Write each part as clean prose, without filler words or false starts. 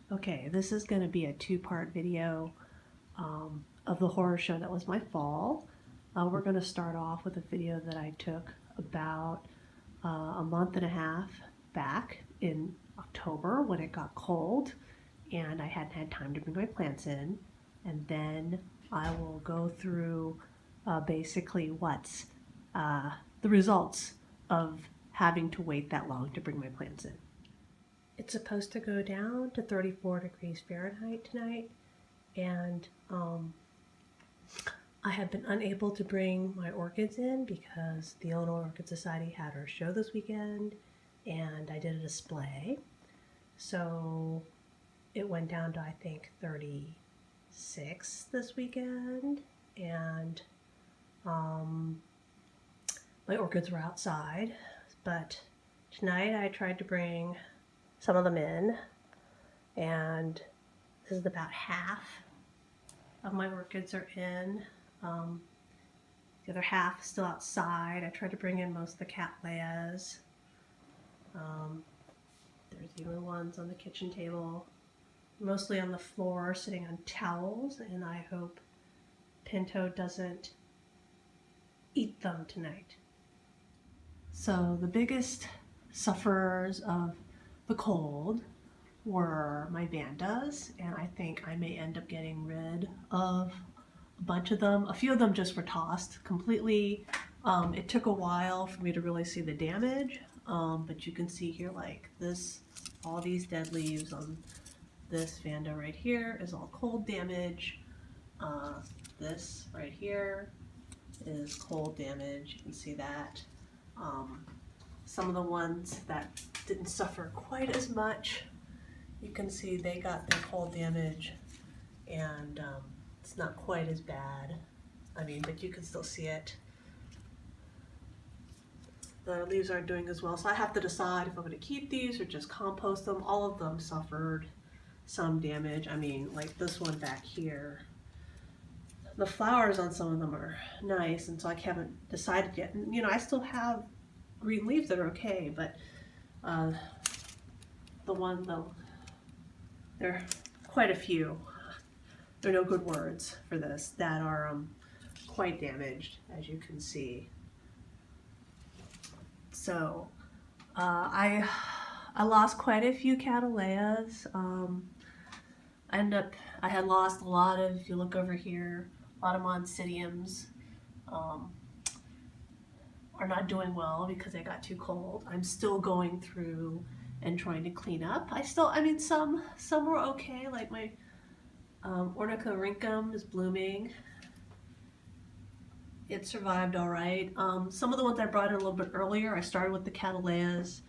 Okay, this is going to be a two-part video of the horror show that was my fall. We're going to start off with a video that I took about a month and a half back in October when it got cold and I hadn't had time to bring my plants in. And then I will go through basically what's the results of having to wait that long to bring my plants in. It's supposed to go down to 34 degrees Fahrenheit tonight, and I have been unable to bring my orchids in because the Illinois Orchid Society had our show this weekend and I did a display. So it went down to, I think, 36 this weekend, and my orchids were outside, but tonight I tried to bring some of them in, and this is about half of my orchids are in. The other half is still outside. I tried to bring in most of the cattleyas. There's even ones on the kitchen table, mostly on the floor sitting on towels, and I hope Pinto doesn't eat them tonight. So the biggest sufferers of the cold were my vandas, and I think I may end up getting rid of a bunch of them. A few of them just were tossed completely. It took a while for me to really see the damage, but you can see here, like this, all these dead leaves on this vanda right here is all cold damage. This right here is cold damage. You can see that. Some of the ones that didn't suffer quite as much, you can see they got their cold damage, and it's not quite as bad. I mean, but you can still see it. The leaves aren't doing as well, so I have to decide if I'm going to keep these or just compost them. All of them suffered some damage. I mean, like this one back here, the flowers on some of them are nice, and so I haven't decided yet. And, you know, I still have green leaves that are okay, but there are quite a few, there are no good words for this, that are quite damaged, as you can see. So I lost quite a few cattleyas. I had lost a lot of, if you look over here, a lot of Monsidiums are not doing well because they got too cold. I'm still going through and trying to clean up. I mean, some were okay, like my Orchid is blooming. It survived all right. Some of the ones I brought in a little bit earlier, I started with the cattleyas,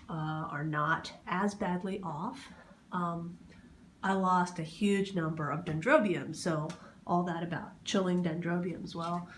are not as badly off. I lost a huge number of dendrobiums, so all that about chilling dendrobiums, well,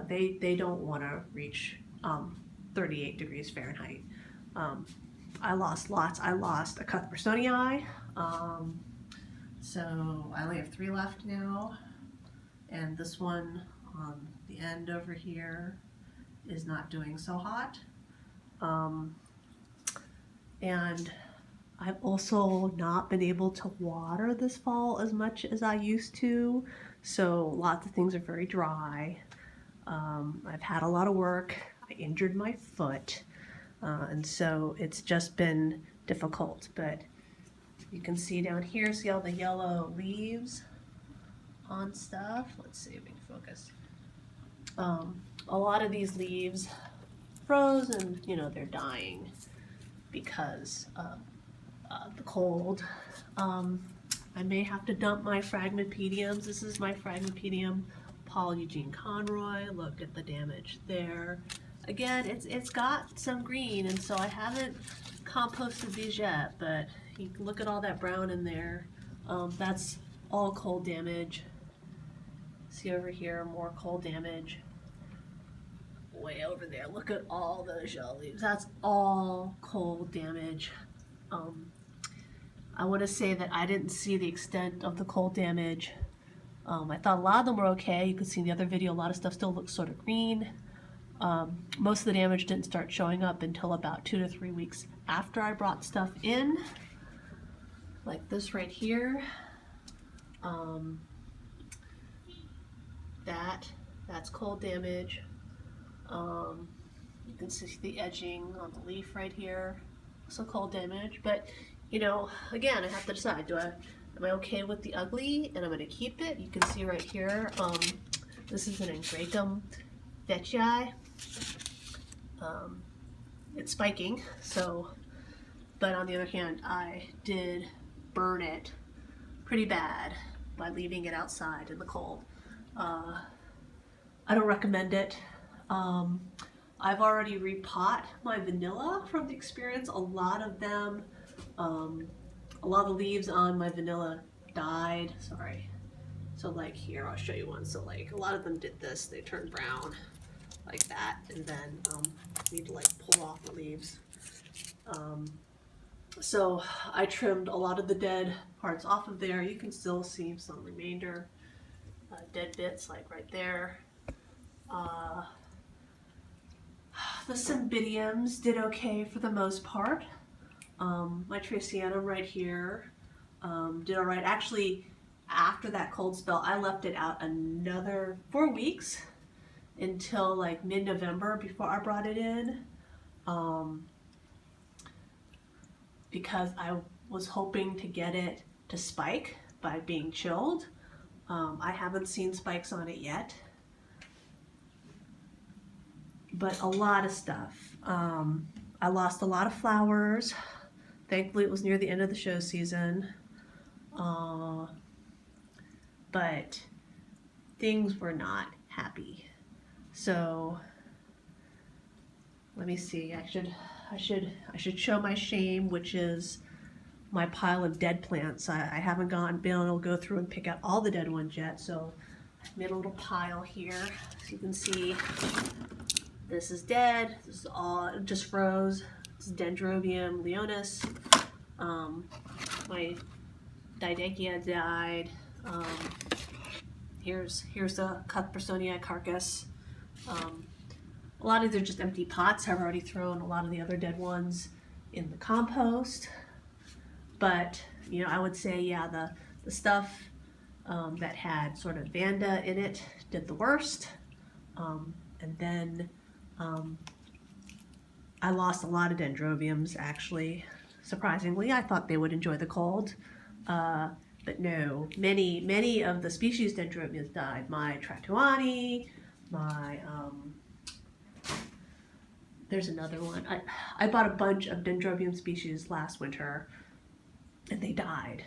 they don't want to reach 38 degrees Fahrenheit. I lost lots. I lost a Cuthbertsonii, so I only have 3 left now, and this one on the end over here is not doing so hot. And I've also not been able to water this fall as much as I used to, so lots of things are very dry. I've had a lot of work. I injured my foot, and so it's just been difficult. But you can see down here, see all the yellow leaves on stuff? Let's see if we can focus. A lot of these leaves froze, and you know, they're dying because of the cold. I may have to dump my Phragmipediums. This is my Phragmipedium Paul Eugene Conroy. Look at the damage there. Again, it's got some green, and so I haven't composted these yet, but you can look at all that brown in there. That's all cold damage. See over here, more cold damage. Way over there, look at all those yellow leaves. That's all cold damage. I want to say that I didn't see the extent of the cold damage. I thought a lot of them were okay. You can see in the other video, a lot of stuff still looks sort of green. Most of the damage didn't start showing up until about 2 to 3 weeks after I brought stuff in. like this right here. That's cold damage. You can see the edging on the leaf right here. So cold damage, but you know, again, I have to decide, am I okay with the ugly and I'm gonna keep it? You can see right here, this is an Ingracum vetii. It's spiking, so, but on the other hand, I did burn it pretty bad by leaving it outside in the cold. I don't recommend it. I've already repot my vanilla from the experience. A lot of them, a lot of the leaves on my vanilla died. Sorry. So like here, I'll show you one. So like a lot of them did this. They turned brown like that, and then need to like pull off the leaves. So I trimmed a lot of the dead parts off of there. You can still see some remainder dead bits like right there. The cymbidiums did okay for the most part. My Tracianum right here did all right. Actually, after that cold spell, I left it out another 4 weeks until like mid-November before I brought it in, because I was hoping to get it to spike by being chilled. I haven't seen spikes on it yet, but a lot of stuff. I lost a lot of flowers. Thankfully, it was near the end of the show season. But things were not happy. So let me see. I should show my shame, which is my pile of dead plants. I haven't been able to go through and pick out all the dead ones yet. So I've made a little pile here, so you can see. This is dead. This is all, it just froze. This is Dendrobium leonis. My Didacia died. Here's the Cuthbertsonii carcass. A lot of these are just empty pots. I've already thrown a lot of the other dead ones in the compost. But you know, I would say, yeah, the stuff that had sort of Vanda in it did the worst. And then I lost a lot of Dendrobiums, actually. Surprisingly, I thought they would enjoy the cold. But no, many of the species Dendrobiums died. My Tratuani, my, there's another one. I bought a bunch of Dendrobium species last winter, and they died.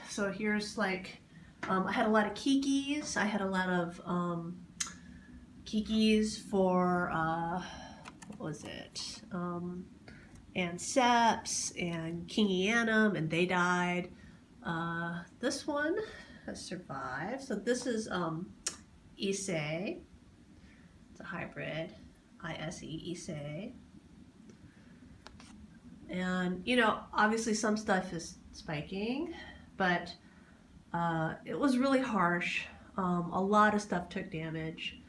So here's like, I had a lot of kikis. I had a lot of kikis for, what was it? Anseps and Kingianum, and they died. This one has survived. So this is Issei. It's a hybrid, Ise Issei. And you know, obviously some stuff is spiking, but it was really harsh. A lot of stuff took damage.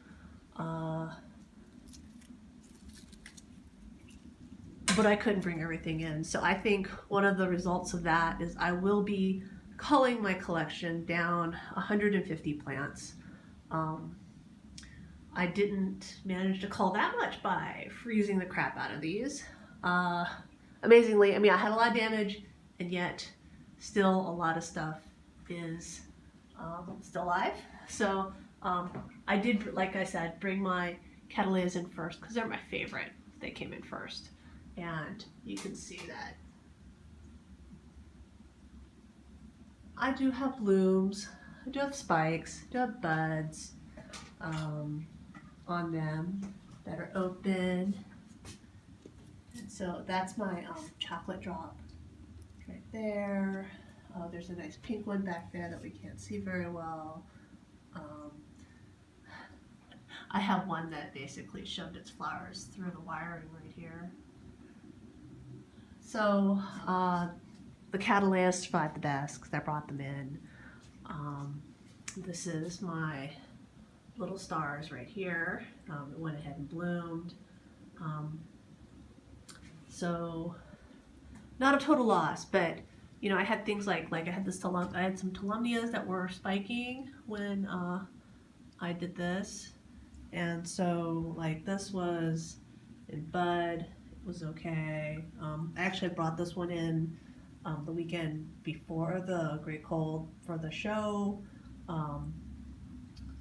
But I couldn't bring everything in. So I think one of the results of that is I will be culling my collection down 150 plants. I didn't manage to cull that much by freezing the crap out of these. Amazingly, I mean, I had a lot of damage, and yet still a lot of stuff is still alive. So I did, like I said, bring my Cattleyas in first because they're my favorite. They came in first. And you can see that I do have blooms, I do have spikes, I do have buds on them that are open. And so that's my chocolate drop right there. There's a nice pink one back there that we can't see very well. I have one that basically shoved its flowers through the wiring right here. So the Cattleyas survived the best because I brought them in. This is my little stars right here. It went ahead and bloomed. So not a total loss, but you know, I had things like I had this I had some Tolumnias that were spiking when I did this, and so like this was in bud, it was okay. I actually brought this one in the weekend before the Great Cold for the show, um,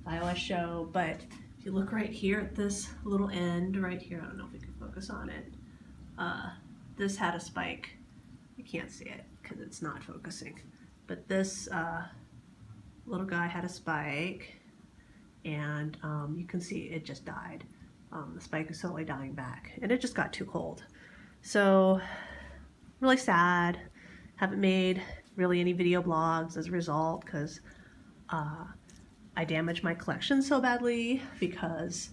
iOS show. But if you look right here at this little end right here, I don't know if we can focus on it. This had a spike. You can't see it because it's not focusing. But this little guy had a spike, and you can see it just died. The spike is slowly dying back, and it just got too cold. So really sad. Haven't made really any video blogs as a result because I damaged my collection so badly because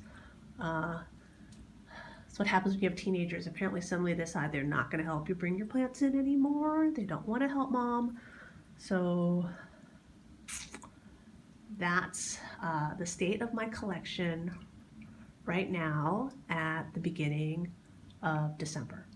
that's what happens when you have teenagers. Apparently suddenly they decide they're not going to help you bring your plants in anymore. They don't want to help mom. So that's the state of my collection right now at the beginning of December.